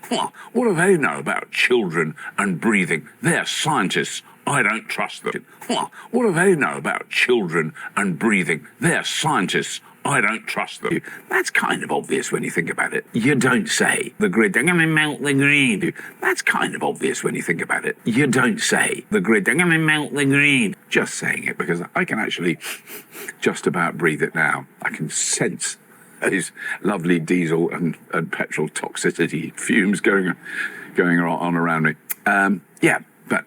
Well, what do they know about children and breathing? They're scientists. I don't trust them. Well, what do they know about children and breathing? They're scientists. I don't trust them. That's kind of obvious when you think about it. You don't say the grid, they're going to melt the grid. That's kind of obvious when you think about it. You don't say the grid, they're going to melt the grid. Just saying it because I can actually just about breathe it now. I can sense these lovely diesel and petrol toxicity fumes going on around me. Yeah, but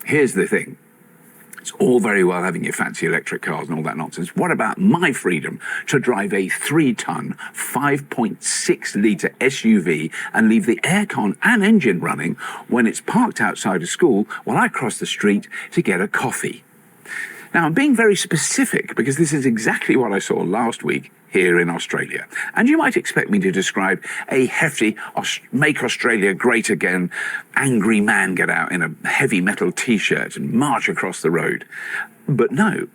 here's the thing. It's all very well having your fancy electric cars and all that nonsense. What about my freedom to drive a 3-ton, 5.6-litre SUV and leave the aircon and engine running when it's parked outside a school while I cross the street to get a coffee? Now, I'm being very specific because this is exactly what I saw last week here in Australia. And you might expect me to describe a hefty Make Australia Great Again angry man get out in a heavy metal t-shirt and march across the road. But no,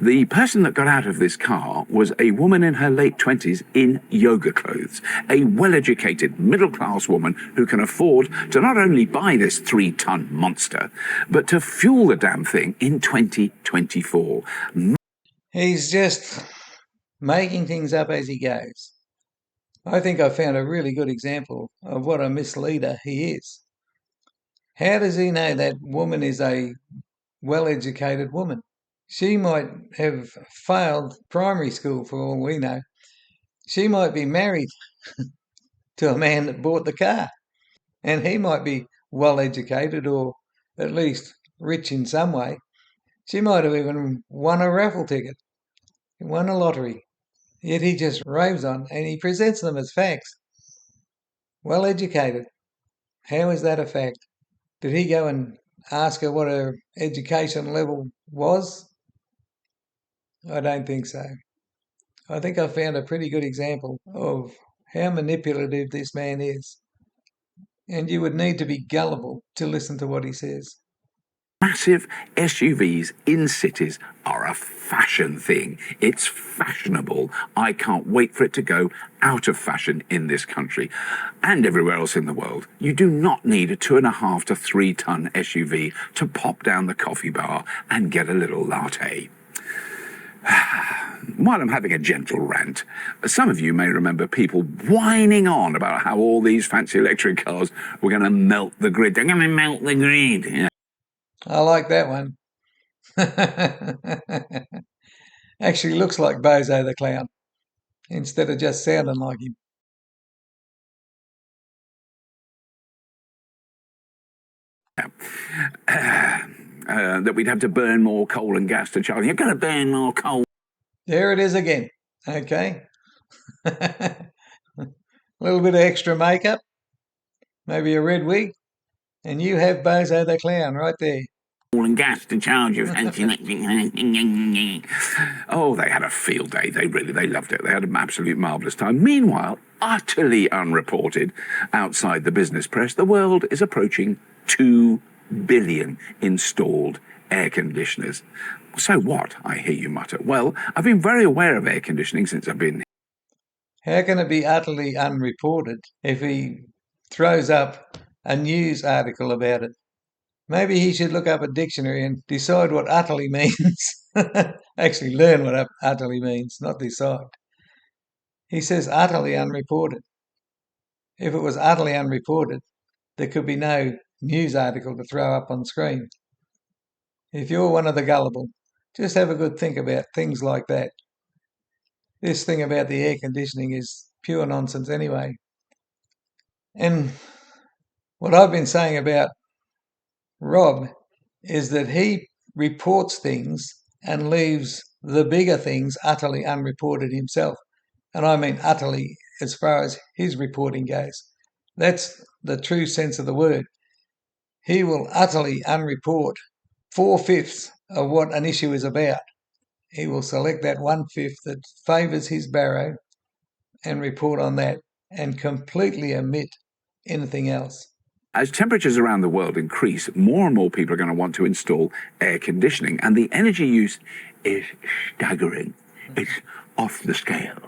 the person that got out of this car was a woman in her late 20s in yoga clothes, a well-educated middle-class woman who can afford to not only buy this 3-ton monster, but to fuel the damn thing in 2024. He's just making things up as he goes. I think I found a really good example of what a misleader he is. How does he know that woman is a well-educated woman? She might have failed primary school for all we know. She might be married to a man that bought the car, and he might be well-educated or at least rich in some way. She might have even won a raffle ticket, won a lottery. Yet he just raves on and he presents them as facts. Well educated. How is that a fact? Did he go and ask her what her education level was? I don't think so. I think I found a pretty good example of how manipulative this man is. And you would need to be gullible to listen to what he says. Massive SUVs in cities are a fashion thing. It's fashionable. I can't wait for it to go out of fashion in this country and everywhere else in the world. You do not need a 2.5 to 3-ton SUV to pop down the coffee bar and get a little latte. While I'm having a gentle rant, some of you may remember people whining on about how all these fancy electric cars were going to melt the grid. They're going to melt the grid. Yeah. I like that one. Actually looks like Bozo the Clown instead of just sounding like him. That we'd have to burn more coal and gas to charge. You're going to burn more coal. There it is again. Okay. A little bit of extra makeup, maybe a red wig, and you have Bozo the Clown right there. And gas to charge your fancy electric. Oh, they had a field day. They loved it. They had an absolute marvellous time. Meanwhile, utterly unreported outside the business press, the world is approaching 2 billion installed air conditioners. So what, I hear you mutter? Well, I've been very aware of air conditioning since I've been. How can it be utterly unreported if he throws up a news article about it? Maybe he should look up a dictionary and decide what utterly means. Actually, learn what utterly means, not decide. He says utterly unreported. If it was utterly unreported, there could be no news article to throw up on screen. If you're one of the gullible, just have a good think about things like that. This thing about the air conditioning is pure nonsense anyway. And what I've been saying about Rob is that he reports things and leaves the bigger things utterly unreported himself. And I mean utterly as far as his reporting goes. That's the true sense of the word. He will utterly unreport 4/5 of what an issue is about. He will select that 1/5 that favours his barrow and report on that and completely omit anything else. As temperatures around the world increase, more and more people are going to want to install air conditioning, and the energy use is staggering. It's off the scale.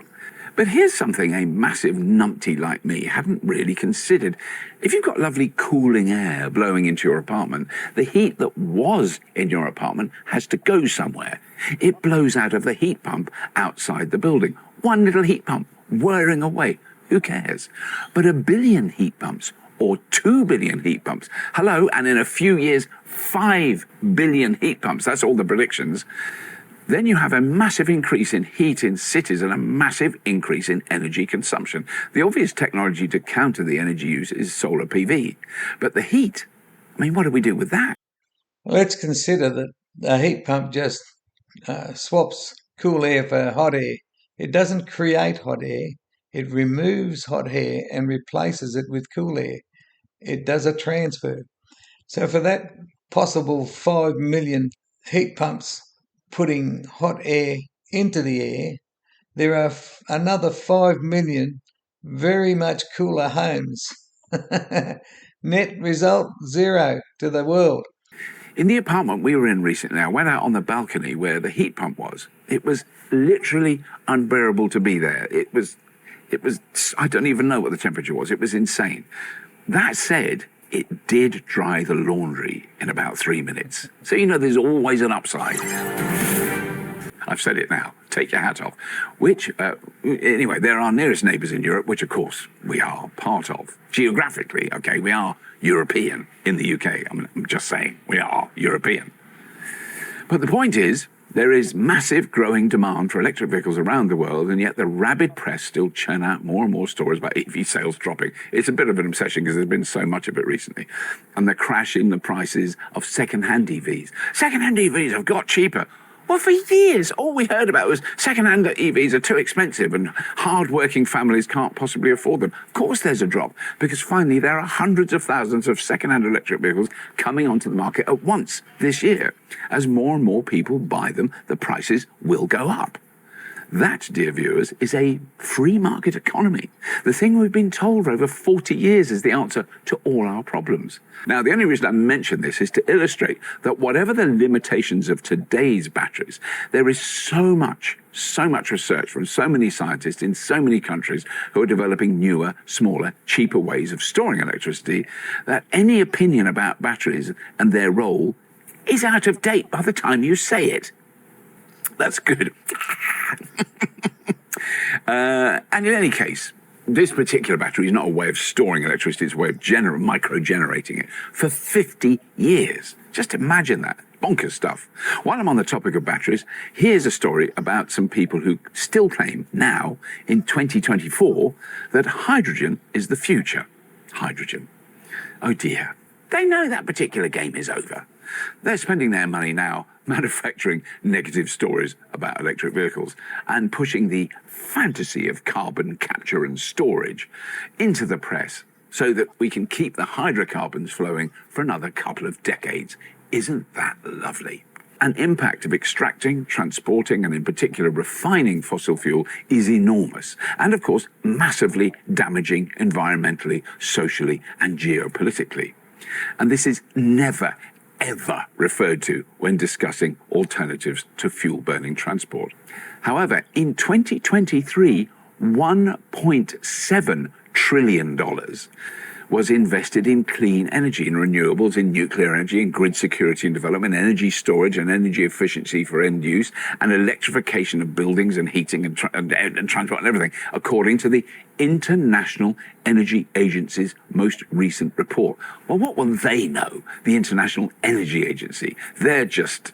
But here's something a massive numpty like me hadn't really considered. If you've got lovely cooling air blowing into your apartment, the heat that was in your apartment has to go somewhere. It blows out of the heat pump outside the building. One little heat pump whirring away. Who cares? But 1 billion heat pumps or 2 billion heat pumps. Hello, and in a few years, 5 billion heat pumps. That's all the predictions. Then you have a massive increase in heat in cities and a massive increase in energy consumption. The obvious technology to counter the energy use is solar PV. But the heat, I mean, what do we do with that? Let's consider that a heat pump just swaps cool air for hot air. It doesn't create hot air. It removes hot air and replaces it with cool air. It does a transfer. So for that possible 5 million heat pumps putting hot air into the air, there are another 5 million very much cooler homes. Net result, 0 to the world. In the apartment we were in recently, I went out on the balcony where the heat pump was. It was literally unbearable to be there. It was, I don't even know what the temperature was. It was insane. That said, it did dry the laundry in about 3 minutes. So, you know, there's always an upside. I've said it now. Take your hat off. Anyway, they're our nearest neighbours in Europe, which, of course, we are part of. Geographically, okay, we are European in the UK. I'm just saying, we are European. But the point is, there is massive growing demand for electric vehicles around the world, and yet the rabid press still churn out more and more stories about EV sales dropping. It's a bit of an obsession because there's been so much of it recently. And the crash in the prices of second-hand EVs. Second-hand EVs have got cheaper. Well, for years, all we heard about was second-hand EVs are too expensive and hard-working families can't possibly afford them. Of course there's a drop, because finally there are hundreds of thousands of second-hand electric vehicles coming onto the market at once this year. As more and more people buy them, the prices will go up. That, dear viewers, is a free market economy. The thing we've been told for over 40 years is the answer to all our problems. Now, the only reason I mention this is to illustrate that whatever the limitations of today's batteries, there is so much research from so many scientists in so many countries who are developing newer, smaller, cheaper ways of storing electricity that any opinion about batteries and their role is out of date by the time you say it. That's good. And in any case, this particular battery is not a way of storing electricity, it's a way of micro-generating it for 50 years. Just imagine that. Bonkers stuff. While I'm on the topic of batteries, here's a story about some people who still claim now, in 2024, that hydrogen is the future. Hydrogen. Oh dear. They know that particular game is over. They're spending their money now manufacturing negative stories about electric vehicles and pushing the fantasy of carbon capture and storage into the press so that we can keep the hydrocarbons flowing for another couple of decades. Isn't that lovely? An impact of extracting, transporting, and in particular refining fossil fuel is enormous and, of course, massively damaging environmentally, socially, and geopolitically. And this is never, ever referred to when discussing alternatives to fuel-burning transport. However, in 2023, $1.7 trillion was invested in clean energy, in renewables, in nuclear energy, in grid security and development, energy storage and energy efficiency for end use, and electrification of buildings and heating and transport and everything, according to the International Energy Agency's most recent report. Well, what will they know, the International Energy Agency? They're just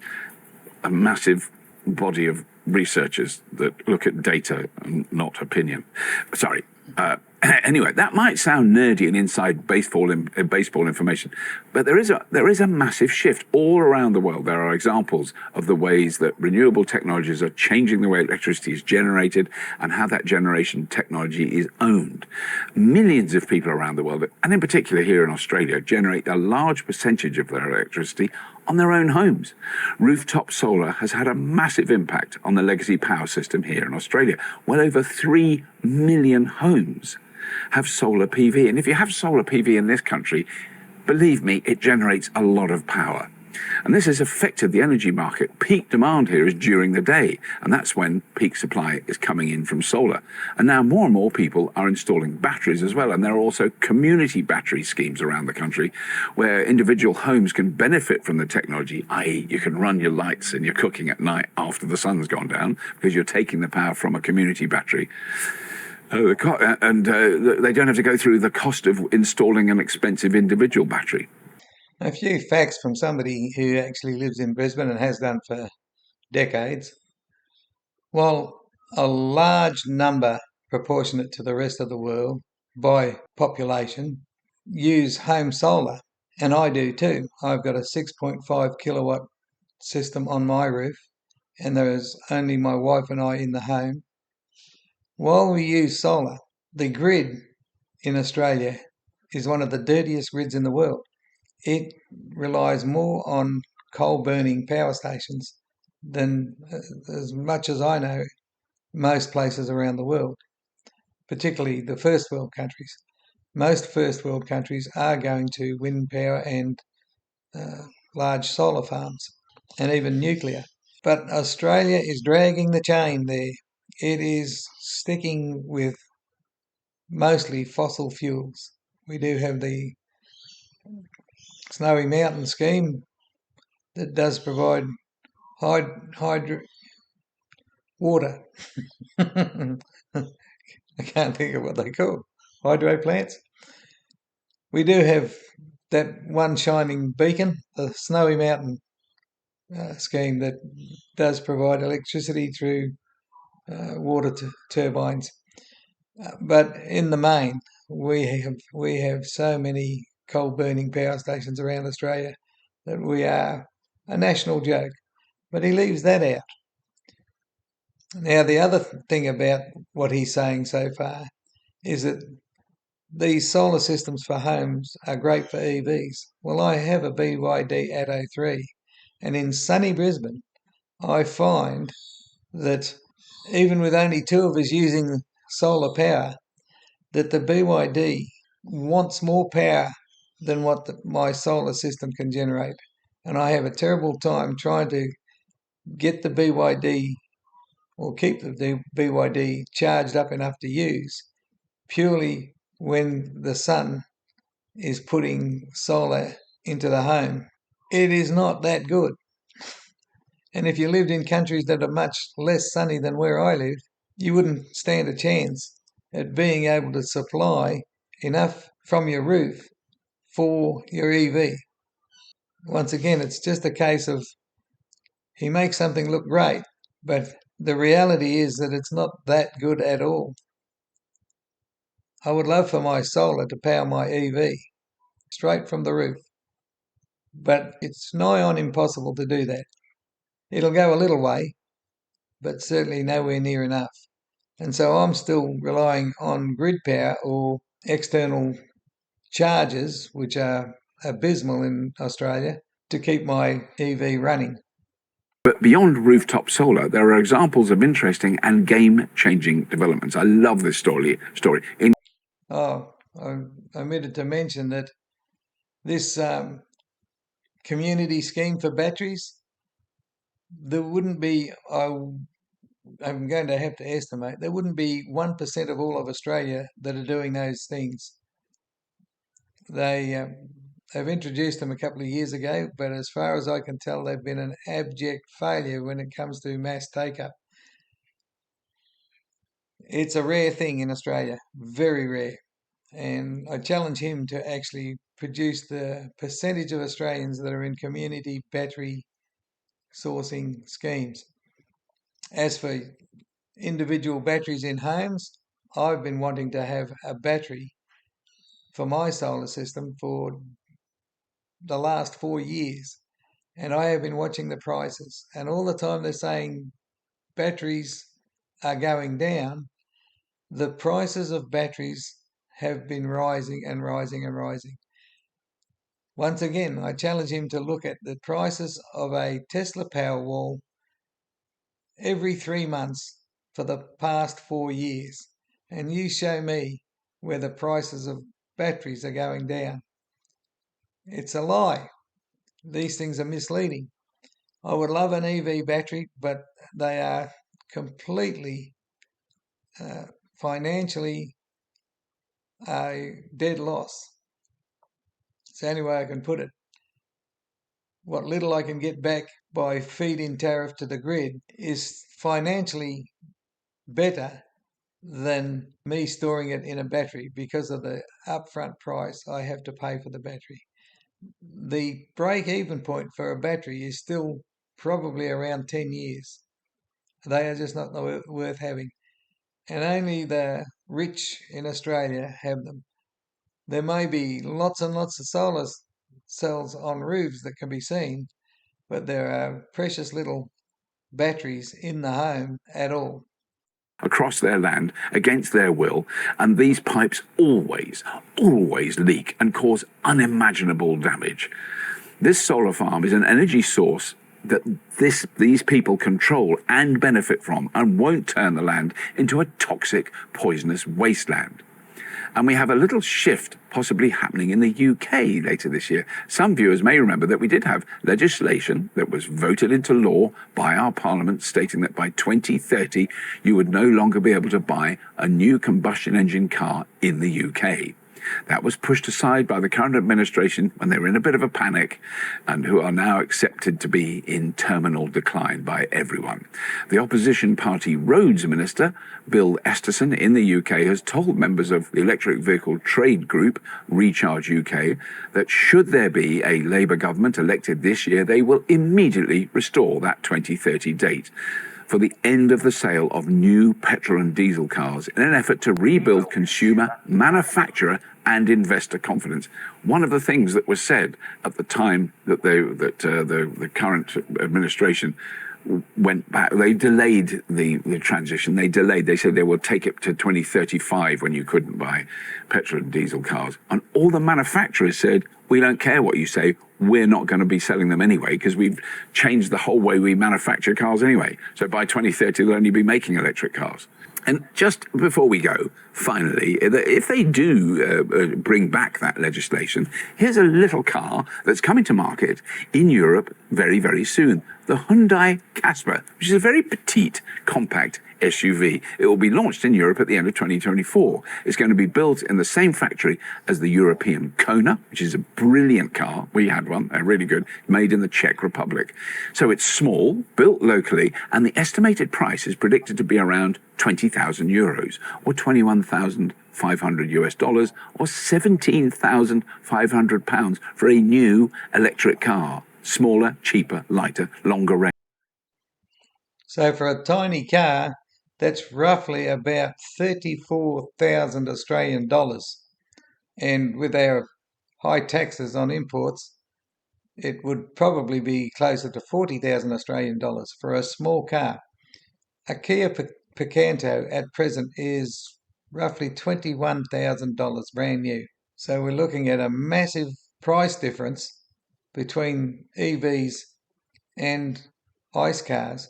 a massive body of researchers that look at data and not opinion. Sorry. Anyway, that might sound nerdy and inside baseball information, but there is a massive shift all around the world. There are examples of the ways that renewable technologies are changing the way electricity is generated and how that generation technology is owned. Millions of people around the world, and in particular here in Australia, generate a large percentage of their electricity on their own homes. Rooftop solar has had a massive impact on the legacy power system here in Australia. Well over 3 million homes have solar PV. And if you have solar PV in this country, believe me, it generates a lot of power. And this has affected the energy market. Peak demand here is during the day, and that's when peak supply is coming in from solar. And now more and more people are installing batteries as well, and there are also community battery schemes around the country where individual homes can benefit from the technology, i.e. you can run your lights and your cooking at night after the sun's gone down because you're taking the power from a community battery. They don't have to go through the cost of installing an expensive individual battery. A few facts from somebody who actually lives in Brisbane and has done for decades. While a large number, proportionate to the rest of the world by population, use home solar, and I do too. I've got a 6.5 kilowatt system on my roof, and there is only my wife and I in the home. While we use solar, the grid in Australia is one of the dirtiest grids in the world. It relies more on coal burning power stations than, as much as I know, most places around the world, particularly the first world countries. Most first world countries are going to wind power and large solar farms and even nuclear. But Australia is dragging the chain there. It is sticking with mostly fossil fuels. We do have the Snowy Mountain scheme that does provide hydro water. I can't think of what they call hydro plants. We do have that one shining beacon, the Snowy Mountain scheme that does provide electricity through water turbines. But in the main, we have so many coal burning power stations around Australia that we are a national joke. But he leaves that out. Now, the other thing about what he's saying so far is that these solar systems for homes are great for EVs. Well, I have a BYD Atto 3, and in sunny Brisbane, I find that even with only two of us using solar power, that the BYD wants more power than what my solar system can generate. And I have a terrible time trying to get the BYD or keep the BYD charged up enough to use purely when the sun is putting solar into the home. It is not that good. And if you lived in countries that are much less sunny than where I live, you wouldn't stand a chance at being able to supply enough from your roof for your EV. Once again, it's just a case of he makes something look great, but the reality is that it's not that good at all. I would love for my solar to power my EV straight from the roof, but it's nigh on impossible to do that. It'll go a little way, but certainly nowhere near enough. And so I'm still relying on grid power or external chargers, which are abysmal in Australia, to keep my EV running. But beyond rooftop solar, there are examples of interesting and game-changing developments. I love this story. Oh, I omitted to mention that this community scheme for batteries, there wouldn't be, I'm going to have to estimate, there wouldn't be 1% of all of Australia that are doing those things. They have introduced them a couple of years ago, but as far as I can tell, they've been an abject failure when it comes to mass take-up. It's a rare thing in Australia, very rare. And I challenge him to actually produce the percentage of Australians that are in community battery sourcing schemes. As for individual batteries in homes, I've been wanting to have a battery for my solar system for the last 4 years, and I have been watching the prices, and all the time they're saying batteries are going down, the prices of batteries have been rising and rising and rising. Once again, I challenge him to look at the prices of a Tesla Powerwall every 3 months for the past 4 years, and you show me where the prices of batteries are going down. It's a lie. these things are misleading. I would love an EV battery, but they are completely financially a dead loss. It's the only way I can put it. What little I can get back by feed-in tariff to the grid is financially better than me storing it in a battery because of the upfront price I have to pay for the battery. The break-even point for a battery is still probably around 10 years. They are just not worth having. And only the rich in Australia have them. There may be lots and lots of solar cells on roofs that can be seen, but there are precious little batteries in the home at all. Across their land against their will, and these pipes always leak and cause unimaginable damage. This solar farm is an energy source that these people control and benefit from, and won't turn the land into a toxic, poisonous wasteland. And we have a little shift possibly happening in the UK later this year. Some viewers may remember that we did have legislation that was voted into law by our parliament stating that by 2030 you would no longer be able to buy a new combustion engine car in the UK. That was pushed aside by the current administration when they were in a bit of a panic, and who are now accepted to be in terminal decline by everyone. The opposition party roads minister, Bill Esterson, in the UK, has told members of the electric vehicle trade group, Recharge UK, that should there be a Labour government elected this year, they will immediately restore that 2030 date for the end of the sale of new petrol and diesel cars in an effort to rebuild consumer, manufacturer and investor confidence. One of the things that was said at the time that the current administration went back, they delayed the transition. They said they will take it to 2035 when you couldn't buy petrol and diesel cars. And all the manufacturers said, we don't care what you say, we're not going to be selling them anyway because we've changed the whole way we manufacture cars anyway. So by 2030, they'll only be making electric cars. And just before we go, finally, if they do bring back that legislation, here's a little car that's coming to market in Europe very, very soon. The Hyundai Casper, which is a very petite, compact SUV. It will be launched in Europe at the end of 2024. It's going to be built in the same factory as the European Kona, which is a brilliant car. We had one, really good, made in the Czech Republic. So it's small, built locally, and the estimated price is predicted to be around 20,000 euros, or 21,500 US dollars, or 17,500 pounds for a new electric car. Smaller, cheaper, lighter, longer range. So for a tiny car, that's roughly about 34,000 Australian dollars. And with our high taxes on imports, it would probably be closer to 40,000 Australian dollars for a small car. A Kia Picanto at present is roughly $21,000 brand new. So we're looking at a massive price difference between EVs and ICE cars,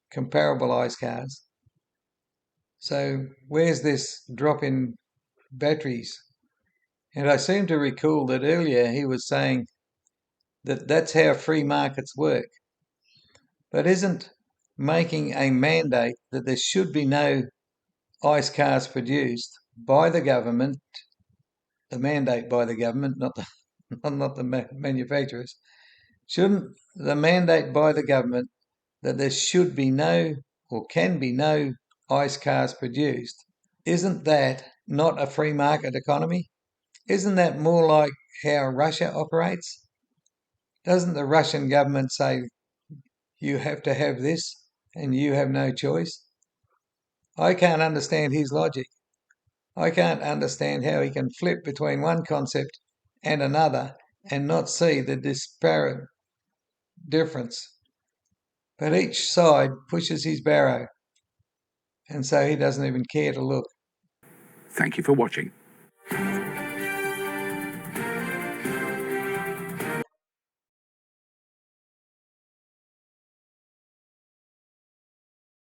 comparable ICE cars. So where's this drop in batteries? And I seem to recall that earlier he was saying that that's how free markets work. But isn't making a mandate that there should be no ICE cars produced by the government, the mandate by the government, not the manufacturers, shouldn't the mandate by the government that there should be no or can be no ICE cars produced, isn't that not a free market economy? Isn't that more like how Russia operates? Doesn't the Russian government say you have to have this and you have no choice? I can't understand his logic. I can't understand how he can flip between one concept and another and not see the disparate difference. But each side pushes his barrow, and so he doesn't even care to look. Thank you for watching.